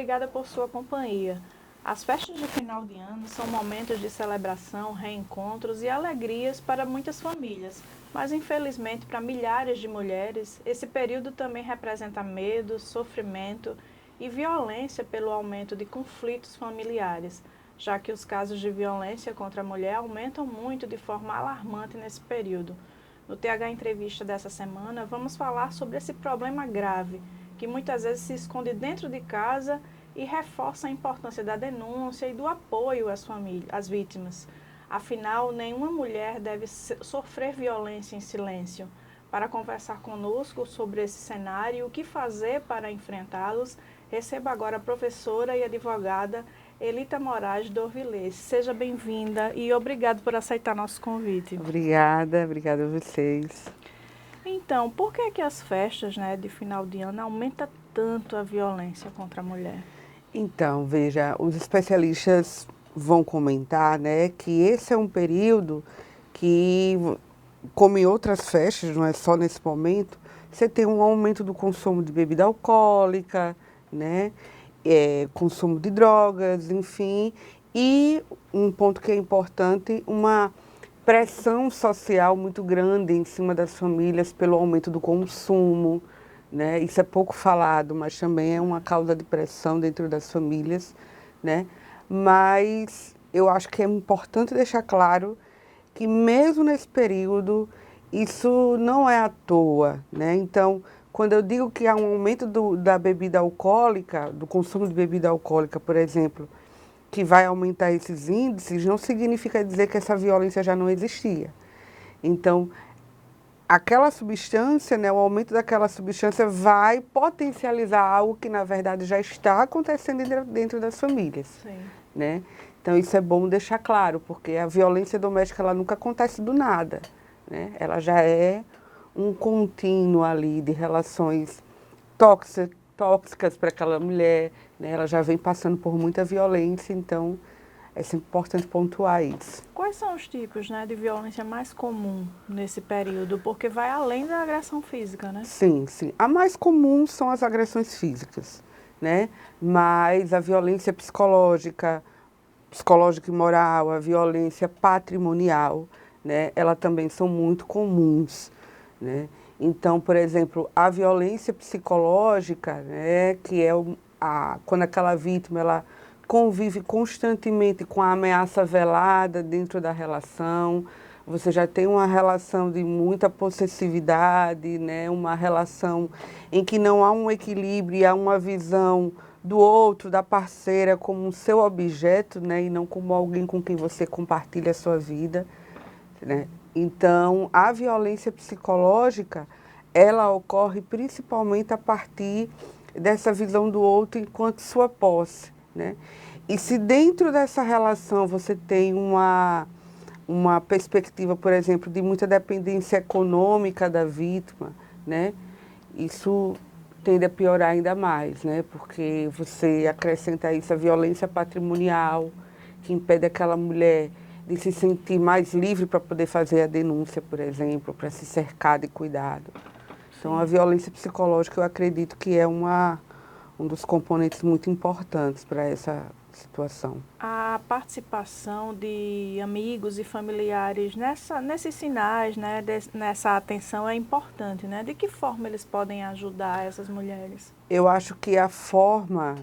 obrigada por sua companhia. As festas de final de ano são momentos de celebração, reencontros e alegrias para muitas famílias, mas infelizmente para milhares de mulheres, esse período também representa medo, sofrimento e violência pelo aumento de conflitos familiares, já que os casos de violência contra a mulher aumentam muito de forma alarmante nesse período. No TH Entrevista dessa semana, vamos falar sobre esse problema grave, que muitas vezes se esconde dentro de casa e reforça a importância da denúncia e do apoio às famílias, às vítimas. Afinal, nenhuma mulher deve sofrer violência em silêncio. Para conversar conosco sobre esse cenário e o que fazer para enfrentá-los, recebo agora a professora e advogada Elita Moraes Dorvilês. Seja bem-vinda e obrigado por aceitar nosso convite. Obrigada a vocês. Então, por que que as festas, de final de ano aumentam tanto a violência contra a mulher? Então, veja, os especialistas vão comentar, que esse é um período que, como em outras festas, não é só nesse momento, você tem um aumento do consumo de bebida alcoólica, consumo de drogas, enfim, e um ponto que é importante, uma pressão social muito grande em cima das famílias pelo aumento do consumo, Isso é pouco falado, mas também é uma causa de pressão dentro das famílias, Mas eu acho que é importante deixar claro que mesmo nesse período, isso não é à toa, Então, quando eu digo que há um aumento da bebida alcoólica, do consumo de bebida alcoólica, por exemplo, que vai aumentar esses índices, não significa dizer que essa violência já não existia. Então, aquela substância, o aumento daquela substância vai potencializar algo que, na verdade, já está acontecendo dentro das famílias. Sim. Então, isso é bom deixar claro, porque a violência doméstica ela nunca acontece do nada. Ela já é um contínuo ali de relações tóxicas para aquela mulher, Ela já vem passando por muita violência, então é sempre importante pontuar isso. Quais são os tipos, de violência mais comum nesse período? Porque vai além da agressão física, né? Sim. A mais comum são as agressões físicas, Mas a violência psicológica e moral, a violência patrimonial, Ela também são muito comuns, Então, por exemplo, a violência psicológica, que é quando aquela vítima ela convive constantemente com a ameaça velada dentro da relação, você já tem uma relação de muita possessividade, uma relação em que não há um equilíbrio, há uma visão do outro, da parceira, como um seu objeto, e não como alguém com quem você compartilha a sua vida, Então, a violência psicológica, ela ocorre principalmente a partir dessa visão do outro enquanto sua posse, E se dentro dessa relação você tem uma perspectiva, por exemplo, de muita dependência econômica da vítima, Isso tende a piorar ainda mais, Porque você acrescenta a isso a violência patrimonial, que impede aquela mulher de se sentir mais livre para poder fazer a denúncia, por exemplo, para se cercar de cuidado. Então, a violência psicológica, eu acredito que é um dos componentes muito importantes para essa situação. A participação de amigos e familiares nesses sinais, nessa atenção é importante, De que forma eles podem ajudar essas mulheres? Eu acho que a forma,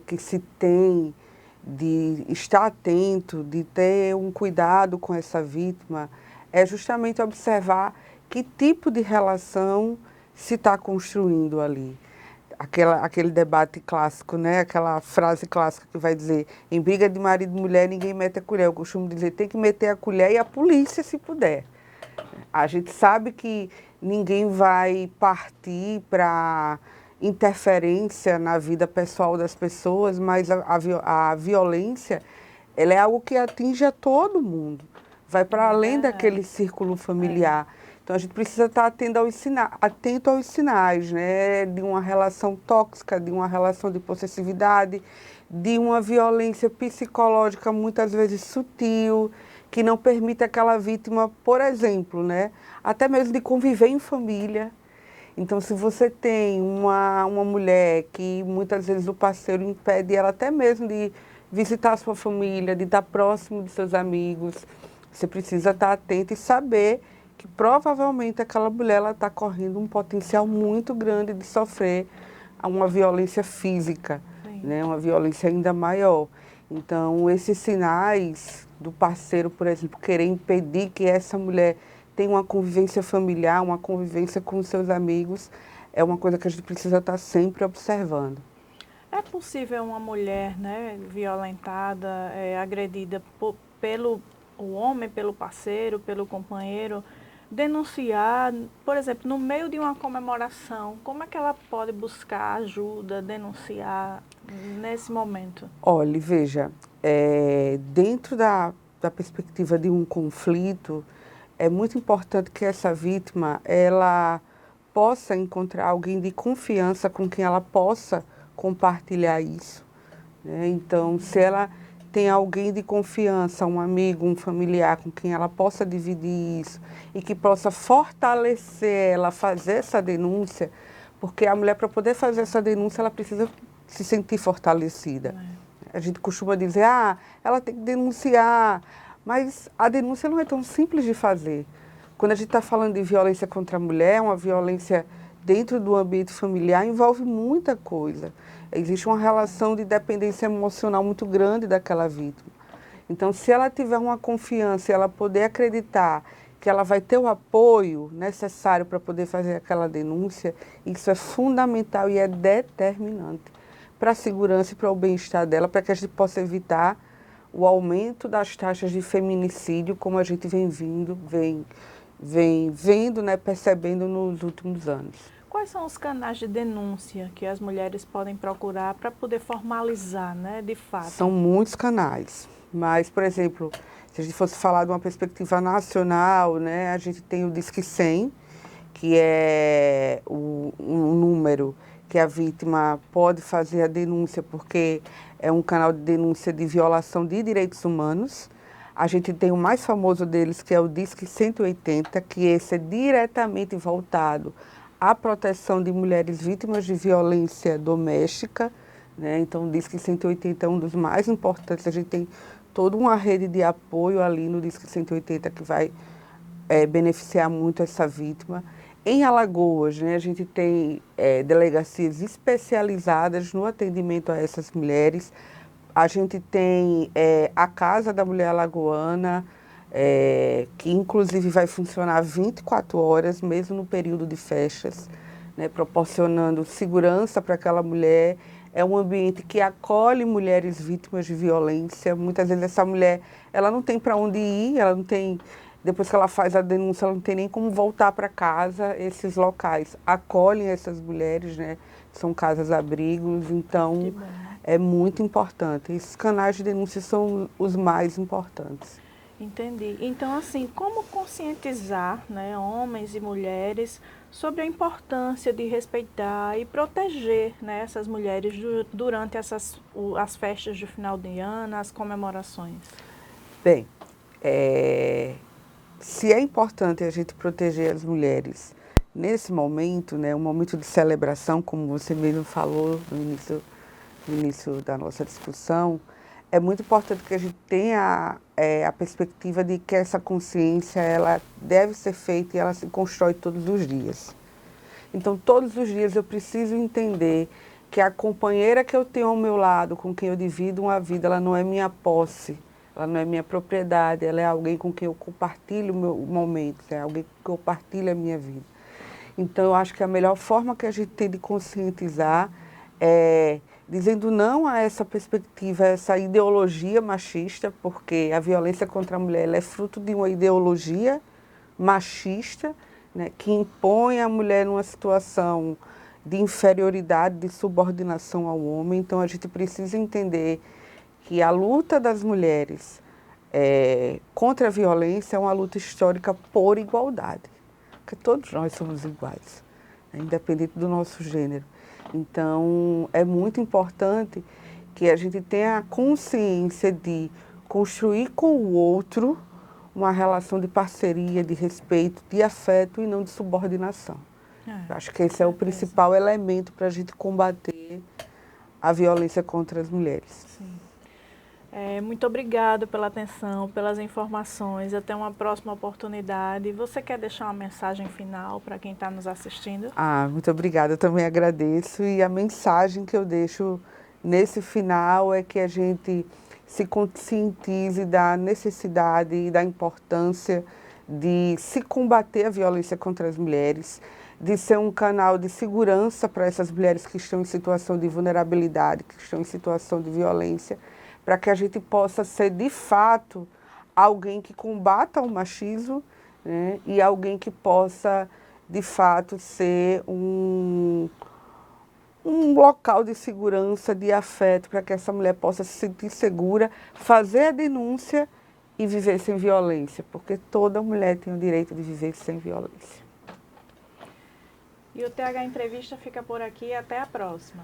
que se tem de estar atento, de ter um cuidado com essa vítima, é justamente observar que tipo de relação se está construindo ali. Aquele debate clássico, Aquela frase clássica que vai dizer, em briga de marido e mulher, ninguém mete a colher. Eu costumo dizer, tem que meter a colher e a polícia, se puder. A gente sabe que ninguém vai partir para interferência na vida pessoal das pessoas, mas a violência, ela é algo que atinge a todo mundo. Vai para além daquele círculo familiar. Então, a gente precisa estar atento aos sinais, de uma relação tóxica, de uma relação de possessividade, de uma violência psicológica muitas vezes sutil, que não permite aquela vítima, por exemplo, até mesmo de conviver em família. Então, se você tem uma mulher que muitas vezes o parceiro impede ela até mesmo de visitar a sua família, de estar próximo de seus amigos, você precisa estar atento e saber que provavelmente aquela mulher está correndo um potencial muito grande de sofrer uma violência física, né? Uma violência ainda maior. Então, esses sinais do parceiro, por exemplo, querer impedir que essa mulher tenha uma convivência familiar, uma convivência com os seus amigos, é uma coisa que a gente precisa estar sempre observando. É possível uma mulher, né, violentada, agredida pelo o homem, pelo parceiro, pelo companheiro, denunciar, por exemplo, no meio de uma comemoração, como é que ela pode buscar ajuda, denunciar nesse momento? Olha, veja, dentro da perspectiva de um conflito, é muito importante que essa vítima, ela possa encontrar alguém de confiança com quem ela possa compartilhar isso, né? Então, se ela tem alguém de confiança, um amigo, um familiar com quem ela possa dividir isso e que possa fortalecer ela a fazer essa denúncia, porque a mulher, para poder fazer essa denúncia, ela precisa se sentir fortalecida. A gente costuma dizer, ela tem que denunciar, mas a denúncia não é tão simples de fazer. Quando a gente está falando de violência contra a mulher, uma violência dentro do ambiente familiar, envolve muita coisa. Existe uma relação de dependência emocional muito grande daquela vítima. Então, se ela tiver uma confiança e ela poder acreditar que ela vai ter o apoio necessário para poder fazer aquela denúncia, isso é fundamental e é determinante para a segurança e para o bem-estar dela, para que a gente possa evitar o aumento das taxas de feminicídio, como a gente vem vendo, né, percebendo nos últimos anos. Quais são os canais de denúncia que as mulheres podem procurar para poder formalizar, né, de fato? São muitos canais, mas, por exemplo, se a gente fosse falar de uma perspectiva nacional, né, a gente tem o Disque 100, que é um número que a vítima pode fazer a denúncia, porque é um canal de denúncia de violação de direitos humanos. A gente tem o mais famoso deles, que é o Disque 180, que esse é diretamente voltado à proteção de mulheres vítimas de violência doméstica, né? Então, o Disque 180 é um dos mais importantes. A gente tem toda uma rede de apoio ali no Disque 180 que vai beneficiar muito essa vítima. Em Alagoas, né, a gente tem delegacias especializadas no atendimento a essas mulheres. A gente tem a Casa da Mulher Alagoana, que inclusive vai funcionar 24 horas, mesmo no período de festas, né, proporcionando segurança para aquela mulher. É um ambiente que acolhe mulheres vítimas de violência. Muitas vezes essa mulher, ela não tem para onde ir, ela não tem, depois que ela faz a denúncia, ela não tem nem como voltar para casa. Esses locais acolhem essas mulheres, né? São casas-abrigos, então é muito importante. Esses canais de denúncia são os mais importantes. Entendi. Então, assim, como conscientizar, né, homens e mulheres sobre a importância de respeitar e proteger, né, essas mulheres durante as festas de final de ano, as comemorações? Bem, se é importante a gente proteger as mulheres nesse momento, né, um momento de celebração, como você mesmo falou no início da nossa discussão, é muito importante que a gente tenha a perspectiva de que essa consciência ela deve ser feita e ela se constrói todos os dias. Então, todos os dias eu preciso entender que a companheira que eu tenho ao meu lado, com quem eu divido uma vida, ela não é minha posse, ela não é minha propriedade, ela é alguém com quem eu compartilho o meu momento, é alguém com quem eu partilho a minha vida. Então, eu acho que a melhor forma que a gente tem de conscientizar é dizendo não a essa perspectiva, a essa ideologia machista, porque a violência contra a mulher ela é fruto de uma ideologia machista, né, que impõe a mulher numa situação de inferioridade, de subordinação ao homem. Então, a gente precisa entender que a luta das mulheres contra a violência é uma luta histórica por igualdade, porque todos nós somos iguais, né, independente do nosso gênero. Então, é muito importante que a gente tenha a consciência de construir com o outro uma relação de parceria, de respeito, de afeto e não de subordinação. Acho que esse é o principal elemento para a gente combater a violência contra as mulheres. Sim. Muito obrigado pela atenção, pelas informações. Até uma próxima oportunidade. Você quer deixar uma mensagem final para quem está nos assistindo? Muito obrigada. Eu também agradeço. E a mensagem que eu deixo nesse final é que a gente se conscientize da necessidade e da importância de se combater a violência contra as mulheres, de ser um canal de segurança para essas mulheres que estão em situação de vulnerabilidade, que estão em situação de violência, para que a gente possa ser, de fato, alguém que combata o machismo, né, e alguém que possa, de fato, ser um local de segurança, de afeto, para que essa mulher possa se sentir segura, fazer a denúncia e viver sem violência, porque toda mulher tem o direito de viver sem violência. E o TH Entrevista fica por aqui. Até a próxima.